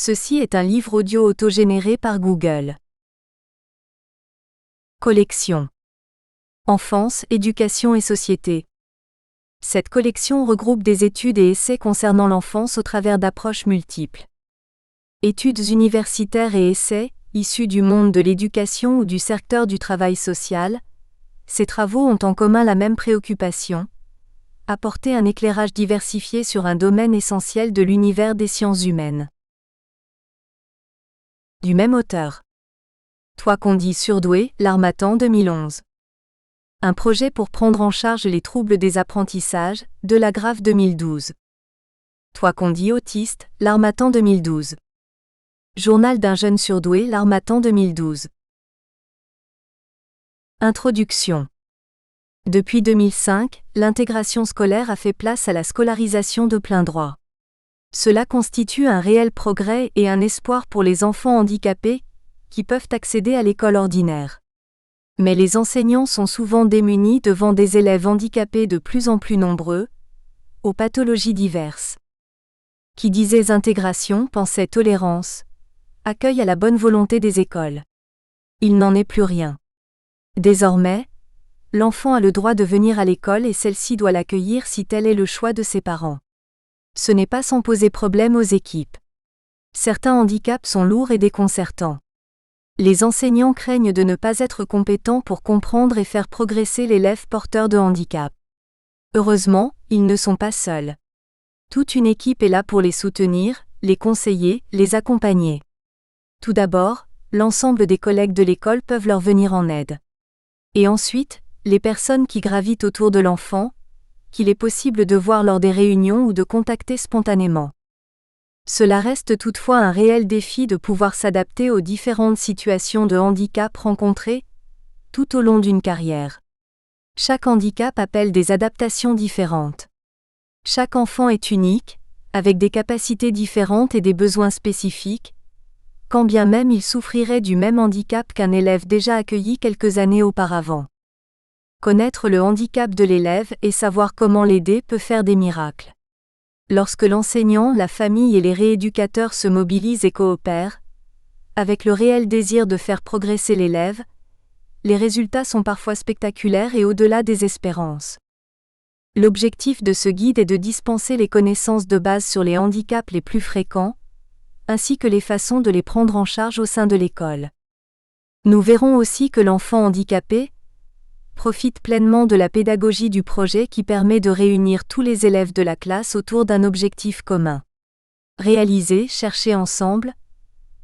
Ceci est un livre audio autogénéré par Google. Collection. Enfance, éducation et société. Cette collection regroupe des études et essais concernant l'enfance au travers d'approches multiples. Études universitaires et essais, issus du monde de l'éducation ou du secteur du travail social, ces travaux ont en commun la même préoccupation: apporter un éclairage diversifié sur un domaine essentiel de l'univers des sciences humaines. Du même auteur. Toi qu'on dit surdoué, l'Harmattan 2011. Un projet pour prendre en charge les troubles des apprentissages, Delagrave 2012. Toi qu'on dit autiste, l'Harmattan 2012. Journal d'un jeune surdoué, l'Harmattan 2012. Introduction. Depuis 2005, l'intégration scolaire a fait place à la scolarisation de plein droit. Cela constitue un réel progrès et un espoir pour les enfants handicapés, qui peuvent accéder à l'école ordinaire. Mais les enseignants sont souvent démunis devant des élèves handicapés de plus en plus nombreux, aux pathologies diverses. Qui disait intégration pensait tolérance, accueil à la bonne volonté des écoles. Il n'en est plus rien. Désormais, l'enfant a le droit de venir à l'école et celle-ci doit l'accueillir si tel est le choix de ses parents. Ce n'est pas sans poser problème aux équipes. Certains handicaps sont lourds et déconcertants. Les enseignants craignent de ne pas être compétents pour comprendre et faire progresser l'élève porteur de handicap. Heureusement, ils ne sont pas seuls. Toute une équipe est là pour les soutenir, les conseiller, les accompagner. Tout d'abord, l'ensemble des collègues de l'école peuvent leur venir en aide. Et ensuite, les personnes qui gravitent autour de l'enfant, qu'il est possible de voir lors des réunions ou de contacter spontanément. Cela reste toutefois un réel défi de pouvoir s'adapter aux différentes situations de handicap rencontrées tout au long d'une carrière. Chaque handicap appelle des adaptations différentes. Chaque enfant est unique, avec des capacités différentes et des besoins spécifiques, quand bien même il souffrirait du même handicap qu'un élève déjà accueilli quelques années auparavant. Connaître le handicap de l'élève et savoir comment l'aider peut faire des miracles. Lorsque l'enseignant, la famille et les rééducateurs se mobilisent et coopèrent, avec le réel désir de faire progresser l'élève, les résultats sont parfois spectaculaires et au-delà des espérances. L'objectif de ce guide est de dispenser les connaissances de base sur les handicaps les plus fréquents, ainsi que les façons de les prendre en charge au sein de l'école. Nous verrons aussi que l'enfant handicapé profite pleinement de la pédagogie du projet qui permet de réunir tous les élèves de la classe autour d'un objectif commun. Réaliser, chercher ensemble,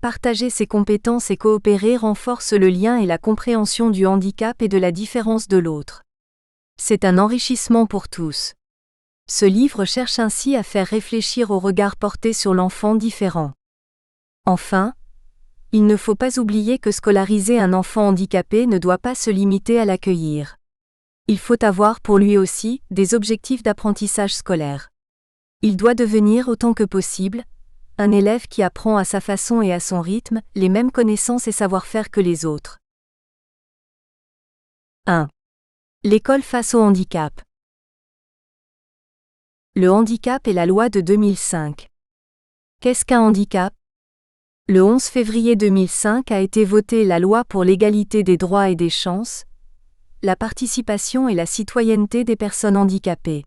partager ses compétences et coopérer renforce le lien et la compréhension du handicap et de la différence de l'autre. C'est un enrichissement pour tous. Ce livre cherche ainsi à faire réfléchir au regard porté sur l'enfant différent. Enfin, il ne faut pas oublier que scolariser un enfant handicapé ne doit pas se limiter à l'accueillir. Il faut avoir pour lui aussi des objectifs d'apprentissage scolaire. Il doit devenir autant que possible un élève qui apprend à sa façon et à son rythme les mêmes connaissances et savoir-faire que les autres. 1. L'école face au handicap. Le handicap et la loi de 2005. Qu'est-ce qu'un handicap ? Le 11 février 2005 a été votée la loi pour l'égalité des droits et des chances, la participation et la citoyenneté des personnes handicapées.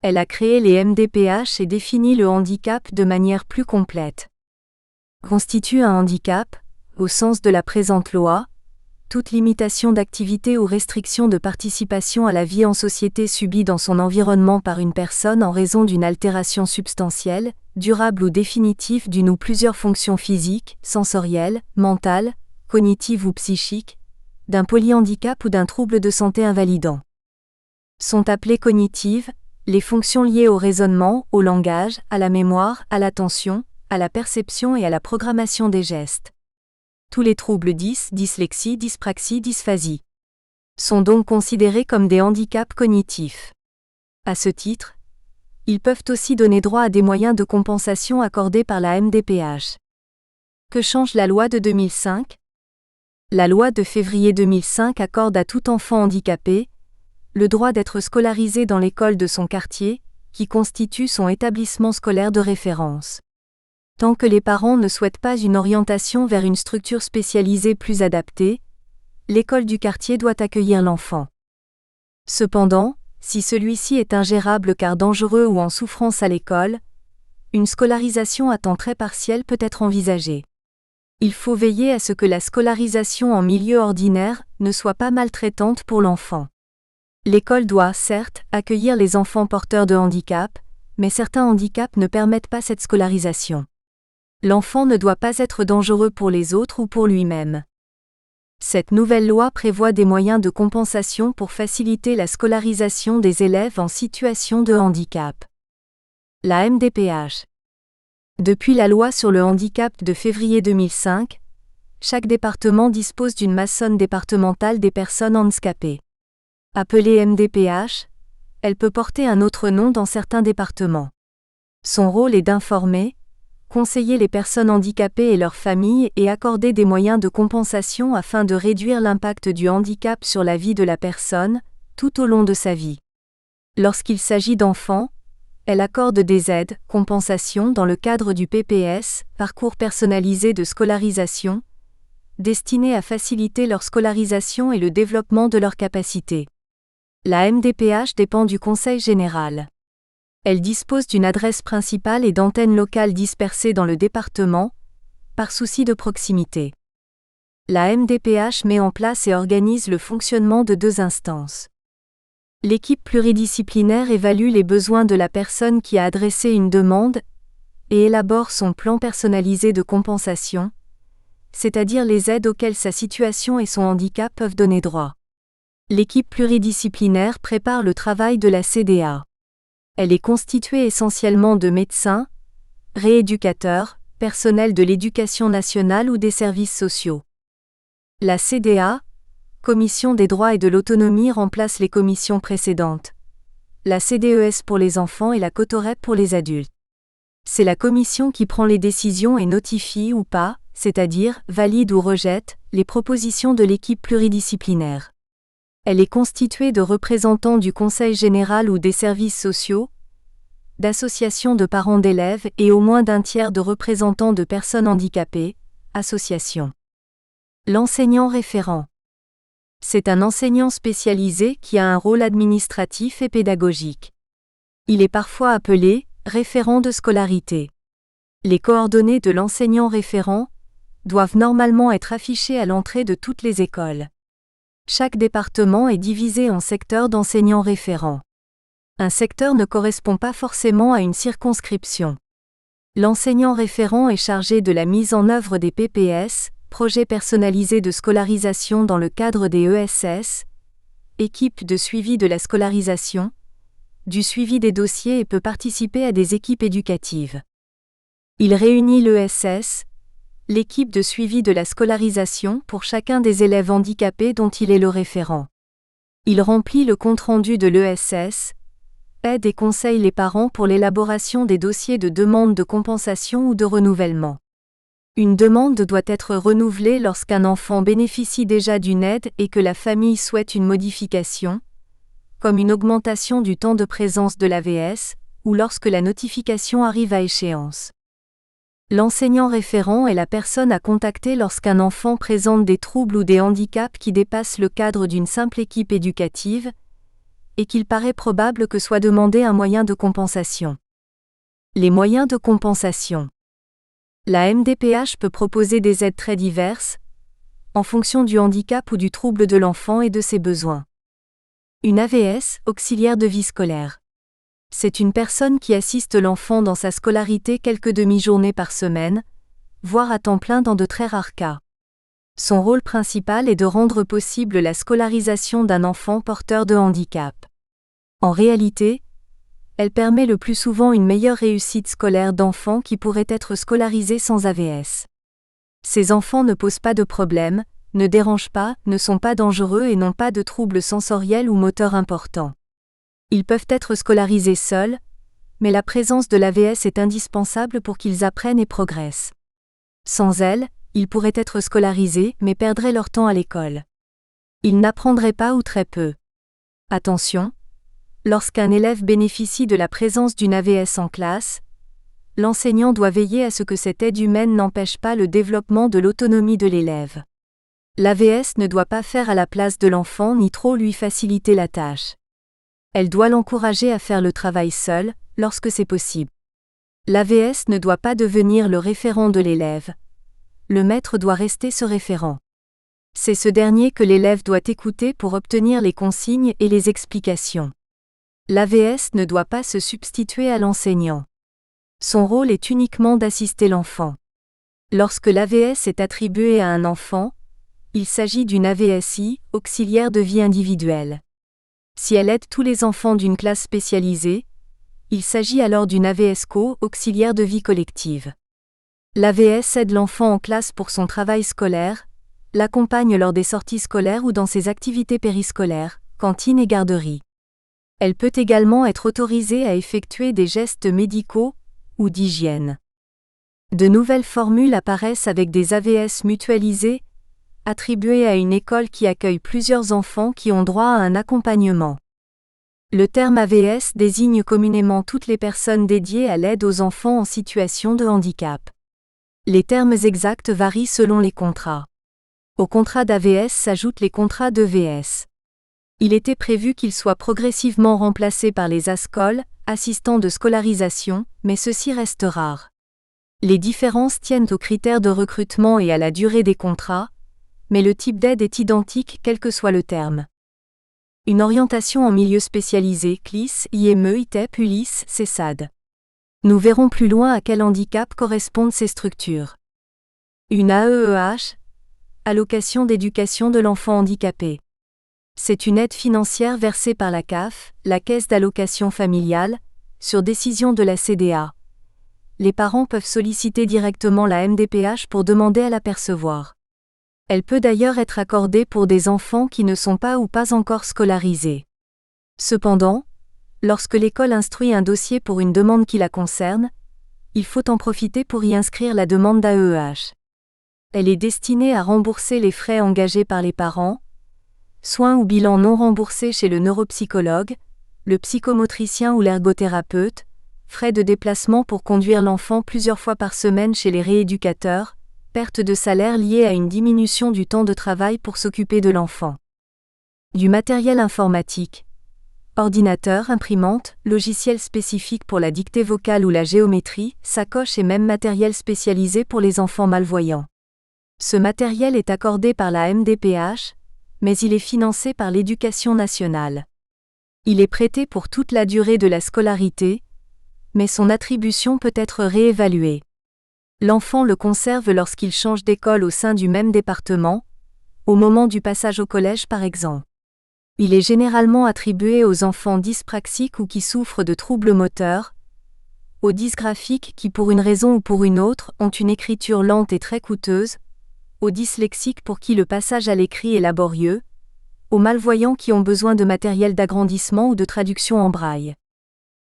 Elle a créé les MDPH et défini le handicap de manière plus complète. Constitue un handicap, au sens de la présente loi, toute limitation d'activité ou restriction de participation à la vie en société subie dans son environnement par une personne en raison d'une altération substantielle, durable ou définitive d'une ou plusieurs fonctions physiques, sensorielles, mentales, cognitives ou psychiques, d'un polyhandicap ou d'un trouble de santé invalidant. Sont appelées cognitives les fonctions liées au raisonnement, au langage, à la mémoire, à l'attention, à la perception et à la programmation des gestes. Tous les troubles dyslexie, dyspraxie, dysphasie sont donc considérés comme des handicaps cognitifs. À ce titre, ils peuvent aussi donner droit à des moyens de compensation accordés par la MDPH. Que change la loi de 2005 ? La loi de février 2005 accorde à tout enfant handicapé le droit d'être scolarisé dans l'école de son quartier, qui constitue son établissement scolaire de référence. Tant que les parents ne souhaitent pas une orientation vers une structure spécialisée plus adaptée, l'école du quartier doit accueillir l'enfant. Cependant, si celui-ci est ingérable car dangereux ou en souffrance à l'école, une scolarisation à temps très partiel peut être envisagée. Il faut veiller à ce que la scolarisation en milieu ordinaire ne soit pas maltraitante pour l'enfant. L'école doit, certes, accueillir les enfants porteurs de handicap, mais certains handicaps ne permettent pas cette scolarisation. L'enfant ne doit pas être dangereux pour les autres ou pour lui-même. Cette nouvelle loi prévoit des moyens de compensation pour faciliter la scolarisation des élèves en situation de handicap. La MDPH. Depuis la loi sur le handicap de février 2005, chaque département dispose d'une maçonne départementale des personnes handicapées. Appelée MDPH, elle peut porter un autre nom dans certains départements. Son rôle est d'informer, conseiller les personnes handicapées et leurs familles et accorder des moyens de compensation afin de réduire l'impact du handicap sur la vie de la personne, tout au long de sa vie. Lorsqu'il s'agit d'enfants, elle accorde des aides, compensations dans le cadre du PPS, parcours personnalisé de scolarisation, destiné à faciliter leur scolarisation et le développement de leurs capacités. La MDPH dépend du Conseil général. Elle dispose d'une adresse principale et d'antennes locales dispersées dans le département, par souci de proximité. La MDPH met en place et organise le fonctionnement de 2 instances. L'équipe pluridisciplinaire évalue les besoins de la personne qui a adressé une demande et élabore son plan personnalisé de compensation, c'est-à-dire les aides auxquelles sa situation et son handicap peuvent donner droit. L'équipe pluridisciplinaire prépare le travail de la CDA. Elle est constituée essentiellement de médecins, rééducateurs, personnel de l'éducation nationale ou des services sociaux. La CDA, Commission des droits et de l'autonomie, remplace les commissions précédentes. La CDES pour les enfants et la COTOREP pour les adultes. C'est la commission qui prend les décisions et notifie ou pas, c'est-à-dire valide ou rejette, les propositions de l'équipe pluridisciplinaire. Elle est constituée de représentants du Conseil général ou des services sociaux, d'associations de parents d'élèves et au moins d'un tiers de représentants de personnes handicapées, associations. L'enseignant référent. C'est un enseignant spécialisé qui a un rôle administratif et pédagogique. Il est parfois appelé référent de scolarité. Les coordonnées de l'enseignant référent doivent normalement être affichées à l'entrée de toutes les écoles. Chaque département est divisé en secteurs d'enseignants référents. Un secteur ne correspond pas forcément à une circonscription. L'enseignant référent est chargé de la mise en œuvre des PPS, projets personnalisés de scolarisation dans le cadre des ESS, équipes de suivi de la scolarisation, du suivi des dossiers et peut participer à des équipes éducatives. Il réunit l'ESS, l'équipe de suivi de la scolarisation pour chacun des élèves handicapés dont il est le référent. Il remplit le compte-rendu de l'ESS, aide et conseille les parents pour l'élaboration des dossiers de demande de compensation ou de renouvellement. Une demande doit être renouvelée lorsqu'un enfant bénéficie déjà d'une aide et que la famille souhaite une modification, comme une augmentation du temps de présence de l'AVS, ou lorsque la notification arrive à échéance. L'enseignant référent est la personne à contacter lorsqu'un enfant présente des troubles ou des handicaps qui dépassent le cadre d'une simple équipe éducative, et qu'il paraît probable que soit demandé un moyen de compensation. Les moyens de compensation. La MDPH peut proposer des aides très diverses, en fonction du handicap ou du trouble de l'enfant et de ses besoins. Une AVS, auxiliaire de vie scolaire. C'est une personne qui assiste l'enfant dans sa scolarité quelques demi-journées par semaine, voire à temps plein dans de très rares cas. Son rôle principal est de rendre possible la scolarisation d'un enfant porteur de handicap. En réalité, elle permet le plus souvent une meilleure réussite scolaire d'enfants qui pourraient être scolarisés sans AVS. Ces enfants ne posent pas de problème, ne dérangent pas, ne sont pas dangereux et n'ont pas de troubles sensoriels ou moteurs importants. Ils peuvent être scolarisés seuls, mais la présence de l'AVS est indispensable pour qu'ils apprennent et progressent. Sans elle, ils pourraient être scolarisés mais perdraient leur temps à l'école. Ils n'apprendraient pas ou très peu. Attention, lorsqu'un élève bénéficie de la présence d'une AVS en classe, l'enseignant doit veiller à ce que cette aide humaine n'empêche pas le développement de l'autonomie de l'élève. L'AVS ne doit pas faire à la place de l'enfant ni trop lui faciliter la tâche. Elle doit l'encourager à faire le travail seul, lorsque c'est possible. L'AVS ne doit pas devenir le référent de l'élève. Le maître doit rester ce référent. C'est ce dernier que l'élève doit écouter pour obtenir les consignes et les explications. L'AVS ne doit pas se substituer à l'enseignant. Son rôle est uniquement d'assister l'enfant. Lorsque l'AVS est attribué à un enfant, il s'agit d'une AVSI, auxiliaire de vie individuelle. Si elle aide tous les enfants d'une classe spécialisée, il s'agit alors d'une AVSCO, auxiliaire de vie collective. L'AVS aide l'enfant en classe pour son travail scolaire, l'accompagne lors des sorties scolaires ou dans ses activités périscolaires, cantine et garderie. Elle peut également être autorisée à effectuer des gestes médicaux ou d'hygiène. De nouvelles formules apparaissent avec des AVS mutualisés, attribués à une école qui accueille plusieurs enfants qui ont droit à un accompagnement. Le terme AVS désigne communément toutes les personnes dédiées à l'aide aux enfants en situation de handicap. Les termes exacts varient selon les contrats. Aux contrats d'AVS s'ajoutent les contrats d'EVS. Il était prévu qu'ils soient progressivement remplacés par les ASCOL, assistants de scolarisation, mais ceci reste rare. Les différences tiennent aux critères de recrutement et à la durée des contrats, mais le type d'aide est identique quel que soit le terme. Une orientation en milieu spécialisé CLIS, IME, ITEP, ULIS, CESAD. Nous verrons plus loin à quel handicap correspondent ces structures. Une AEEH, allocation d'éducation de l'enfant handicapé. C'est une aide financière versée par la CAF, la Caisse d'allocation familiale, sur décision de la CDA. Les parents peuvent solliciter directement la MDPH pour demander à la percevoir. Elle peut d'ailleurs être accordée pour des enfants qui ne sont pas ou pas encore scolarisés. Cependant, lorsque l'école instruit un dossier pour une demande qui la concerne, il faut en profiter pour y inscrire la demande d'AEEH. Elle est destinée à rembourser les frais engagés par les parents, soins ou bilans non remboursés chez le neuropsychologue, le psychomotricien ou l'ergothérapeute, frais de déplacement pour conduire l'enfant plusieurs fois par semaine chez les rééducateurs, perte de salaire liée à une diminution du temps de travail pour s'occuper de l'enfant. Du matériel informatique. Ordinateur, imprimante, logiciel spécifique pour la dictée vocale ou la géométrie, sacoche et même matériel spécialisé pour les enfants malvoyants. Ce matériel est accordé par la MDPH, mais il est financé par l'Éducation nationale. Il est prêté pour toute la durée de la scolarité, mais son attribution peut être réévaluée. L'enfant le conserve lorsqu'il change d'école au sein du même département, au moment du passage au collège par exemple. Il est généralement attribué aux enfants dyspraxiques ou qui souffrent de troubles moteurs, aux dysgraphiques qui pour une raison ou pour une autre ont une écriture lente et très coûteuse, aux dyslexiques pour qui le passage à l'écrit est laborieux, aux malvoyants qui ont besoin de matériel d'agrandissement ou de traduction en braille.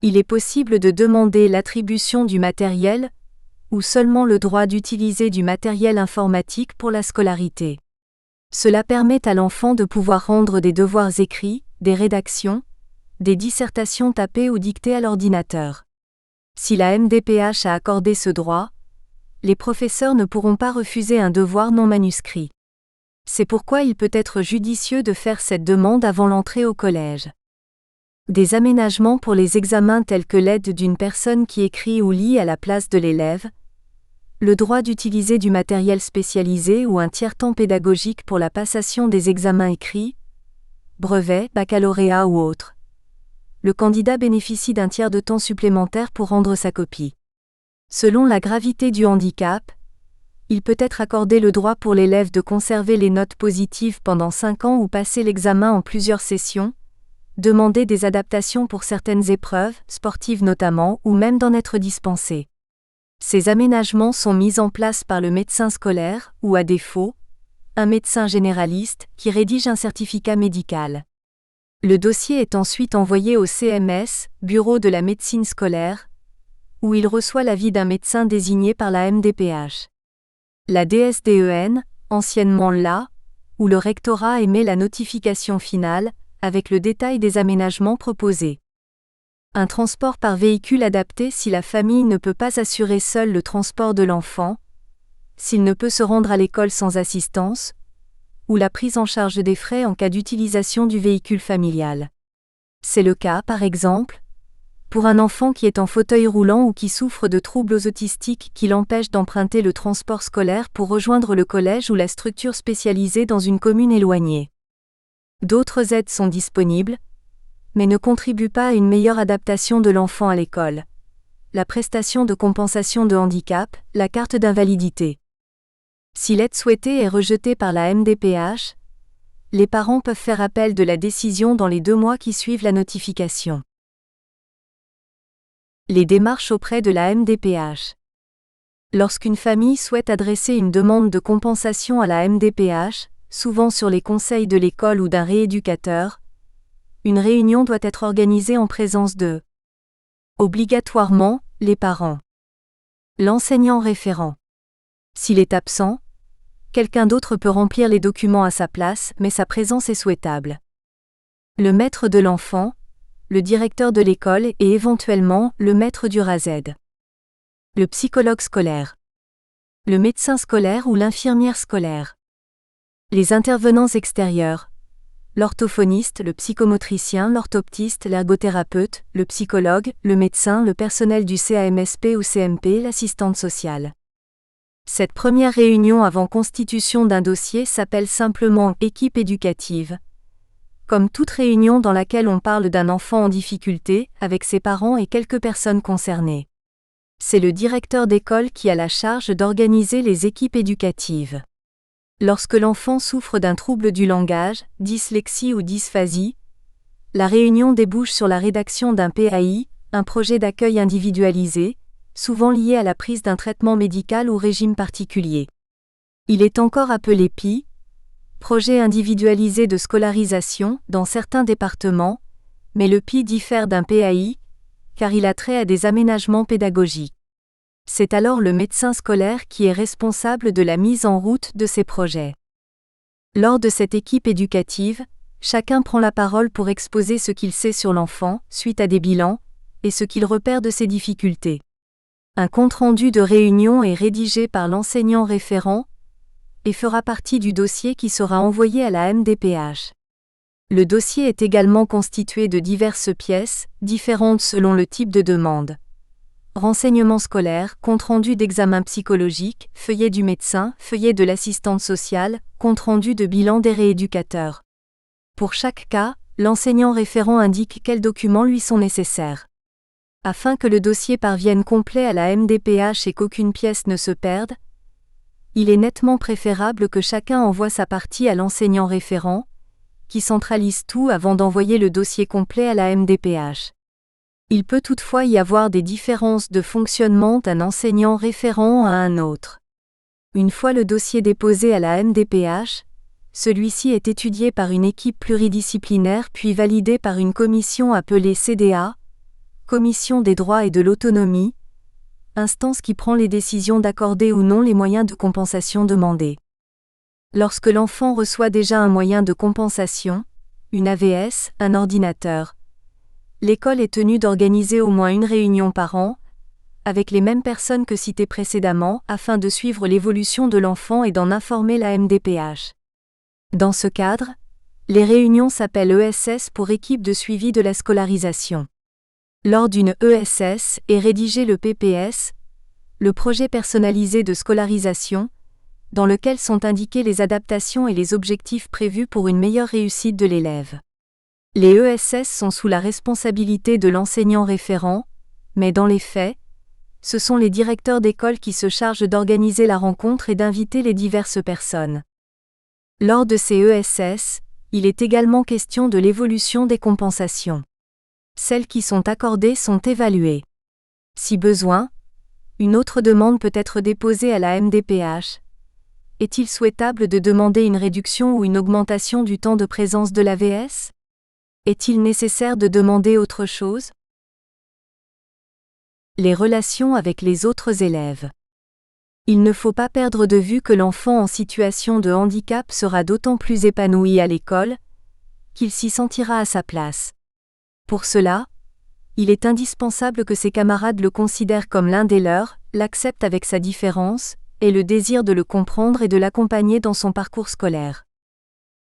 Il est possible de demander l'attribution du matériel, ou seulement le droit d'utiliser du matériel informatique pour la scolarité. Cela permet à l'enfant de pouvoir rendre des devoirs écrits, des rédactions, des dissertations tapées ou dictées à l'ordinateur. Si la MDPH a accordé ce droit, les professeurs ne pourront pas refuser un devoir non manuscrit. C'est pourquoi il peut être judicieux de faire cette demande avant l'entrée au collège. Des aménagements pour les examens tels que l'aide d'une personne qui écrit ou lit à la place de l'élève, le droit d'utiliser du matériel spécialisé ou un tiers-temps pédagogique pour la passation des examens écrits, brevets, baccalauréat ou autres. Le candidat bénéficie d'un tiers de temps supplémentaire pour rendre sa copie. Selon la gravité du handicap, il peut être accordé le droit pour l'élève de conserver les notes positives pendant 5 ans ou passer l'examen en plusieurs sessions, demander des adaptations pour certaines épreuves, sportives notamment, ou même d'en être dispensé. Ces aménagements sont mis en place par le médecin scolaire, ou à défaut, un médecin généraliste, qui rédige un certificat médical. Le dossier est ensuite envoyé au CMS, Bureau de la médecine scolaire, où il reçoit l'avis d'un médecin désigné par la MDPH. La DSDEN, anciennement l'A, où le rectorat émet la notification finale, avec le détail des aménagements proposés. Un transport par véhicule adapté si la famille ne peut pas assurer seule le transport de l'enfant, s'il ne peut se rendre à l'école sans assistance, ou la prise en charge des frais en cas d'utilisation du véhicule familial. C'est le cas, par exemple, pour un enfant qui est en fauteuil roulant ou qui souffre de troubles autistiques qui l'empêchent d'emprunter le transport scolaire pour rejoindre le collège ou la structure spécialisée dans une commune éloignée. D'autres aides sont disponibles, mais ne contribuent pas à une meilleure adaptation de l'enfant à l'école. La prestation de compensation de handicap, la carte d'invalidité. Si l'aide souhaitée est rejetée par la MDPH, les parents peuvent faire appel de la décision dans les 2 mois qui suivent la notification. Les démarches auprès de la MDPH. Lorsqu'une famille souhaite adresser une demande de compensation à la MDPH, souvent sur les conseils de l'école ou d'un rééducateur, une réunion doit être organisée en présence de obligatoirement les parents, l'enseignant référent. S'il est absent, quelqu'un d'autre peut remplir les documents à sa place, mais sa présence est souhaitable. Le maître de l'enfant, le directeur de l'école et éventuellement le maître du RASED. Le psychologue scolaire. Le médecin scolaire ou l'infirmière scolaire. Les intervenants extérieurs. L'orthophoniste, le psychomotricien, l'orthoptiste, l'ergothérapeute, le psychologue, le médecin, le personnel du CAMSP ou CMP, l'assistante sociale. Cette première réunion avant constitution d'un dossier s'appelle simplement équipe éducative. Comme toute réunion dans laquelle on parle d'un enfant en difficulté, avec ses parents et quelques personnes concernées. C'est le directeur d'école qui a la charge d'organiser les équipes éducatives. Lorsque l'enfant souffre d'un trouble du langage, dyslexie ou dysphasie, la réunion débouche sur la rédaction d'un PAI, un projet d'accueil individualisé, souvent lié à la prise d'un traitement médical ou régime particulier. Il est encore appelé PI, projet individualisé de scolarisation, dans certains départements, mais le PI diffère d'un PAI, car il a trait à des aménagements pédagogiques. C'est alors le médecin scolaire qui est responsable de la mise en route de ces projets. Lors de cette équipe éducative, chacun prend la parole pour exposer ce qu'il sait sur l'enfant, suite à des bilans, et ce qu'il repère de ses difficultés. Un compte-rendu de réunion est rédigé par l'enseignant référent et fera partie du dossier qui sera envoyé à la MDPH. Le dossier est également constitué de diverses pièces, différentes selon le type de demande. Renseignements scolaires, compte-rendu d'examen psychologique, feuillet du médecin, feuillet de l'assistante sociale, compte-rendu de bilan des rééducateurs. Pour chaque cas, l'enseignant référent indique quels documents lui sont nécessaires. Afin que le dossier parvienne complet à la MDPH et qu'aucune pièce ne se perde, il est nettement préférable que chacun envoie sa partie à l'enseignant référent, qui centralise tout avant d'envoyer le dossier complet à la MDPH. Il peut toutefois y avoir des différences de fonctionnement d'un enseignant référent à un autre. Une fois le dossier déposé à la MDPH, celui-ci est étudié par une équipe pluridisciplinaire puis validé par une commission appelée CDA, Commission des droits et de l'autonomie, instance qui prend les décisions d'accorder ou non les moyens de compensation demandés. Lorsque l'enfant reçoit déjà un moyen de compensation, une AVS, un ordinateur, l'école est tenue d'organiser au moins une réunion par an, avec les mêmes personnes que citées précédemment, afin de suivre l'évolution de l'enfant et d'en informer la MDPH. Dans ce cadre, les réunions s'appellent ESS pour équipe de suivi de la scolarisation. Lors d'une ESS est rédigé le PPS, le projet personnalisé de scolarisation, dans lequel sont indiquées les adaptations et les objectifs prévus pour une meilleure réussite de l'élève. Les ESS sont sous la responsabilité de l'enseignant référent, mais dans les faits, ce sont les directeurs d'école qui se chargent d'organiser la rencontre et d'inviter les diverses personnes. Lors de ces ESS, il est également question de l'évolution des compensations. Celles qui sont accordées sont évaluées. Si besoin, une autre demande peut être déposée à la MDPH. Est-il souhaitable de demander une réduction ou une augmentation du temps de présence de l'AVS ? Est-il nécessaire de demander autre chose ? Les relations avec les autres élèves. Il ne faut pas perdre de vue que l'enfant en situation de handicap sera d'autant plus épanoui à l'école, qu'il s'y sentira à sa place. Pour cela, Il est indispensable que ses camarades le considèrent comme l'un des leurs, l'acceptent avec sa différence, et le désir de le comprendre et de l'accompagner dans son parcours scolaire.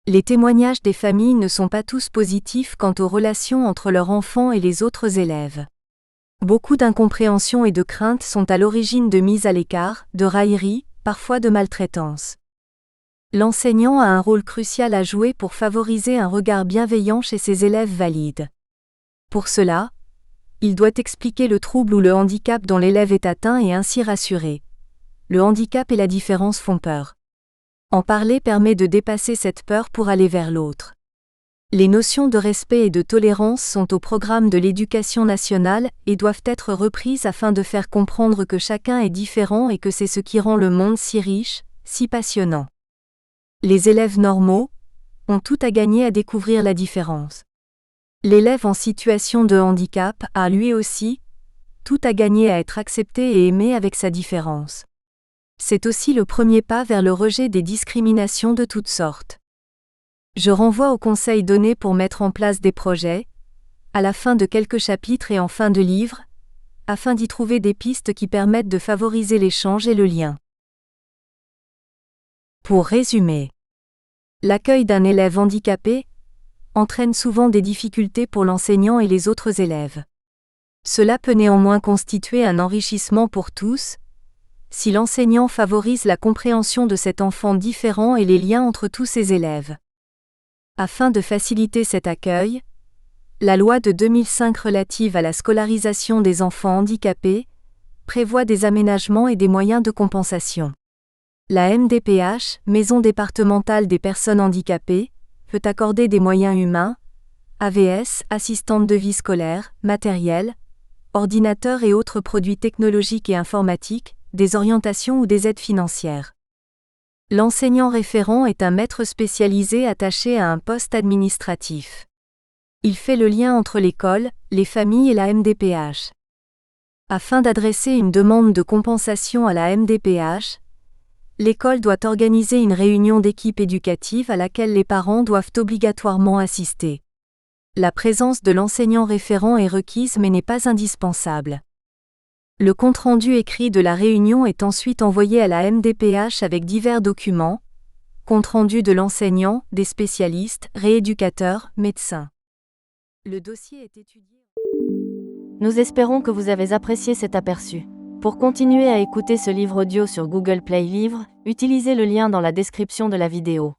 Les témoignages des familles ne sont pas tous positifs quant aux relations entre leur enfant et les autres élèves. Beaucoup d'incompréhension et de craintes sont à l'origine de mise à l'écart, de railleries, parfois de maltraitance. L'enseignant a un rôle crucial à jouer pour favoriser un regard bienveillant chez ses élèves valides. Pour cela, il doit expliquer le trouble ou le handicap dont l'élève est atteint et ainsi rassurer. Le handicap et la différence font peur. En parler permet de dépasser cette peur pour aller vers l'autre. Les notions de respect et de tolérance sont au programme de l'éducation nationale et doivent être reprises afin de faire comprendre que chacun est différent et que c'est ce qui rend le monde si riche, si passionnant. Les élèves normaux ont tout à gagner à découvrir la différence. L'élève en situation de handicap a lui aussi tout à gagner à être accepté et aimé avec sa différence. C'est aussi le premier pas vers le rejet des discriminations de toutes sortes. Je renvoie aux conseils donnés pour mettre en place des projets, à la fin de quelques chapitres et en fin de livre, afin d'y trouver des pistes qui permettent de favoriser l'échange et le lien. Pour résumer, l'accueil d'un élève handicapé entraîne souvent des difficultés pour l'enseignant et les autres élèves. Cela peut néanmoins constituer un enrichissement pour tous, si l'enseignant favorise la compréhension de cet enfant différent et les liens entre tous ses élèves. Afin de faciliter cet accueil, la loi de 2005 relative à la scolarisation des enfants handicapés prévoit des aménagements et des moyens de compensation. La MDPH, Maison départementale des personnes handicapées, peut accorder des moyens humains, AVS, assistante de vie scolaire, matériel, ordinateurs et autres produits technologiques et informatiques, des orientations ou des aides financières. L'enseignant référent est un maître spécialisé attaché à un poste administratif. Il fait le lien entre l'école, les familles et la MDPH. Afin d'adresser une demande de compensation à la MDPH, l'école doit organiser une réunion d'équipe éducative à laquelle les parents doivent obligatoirement assister. La présence de l'enseignant référent est requise mais n'est pas indispensable. Le compte-rendu écrit de la réunion est ensuite envoyé à la MDPH avec divers documents, compte-rendu de l'enseignant, des spécialistes, rééducateurs, médecins. Le dossier est étudié. Nous espérons que vous avez apprécié cet aperçu. Pour continuer à écouter ce livre audio sur Google Play Livres, utilisez le lien dans la description de la vidéo.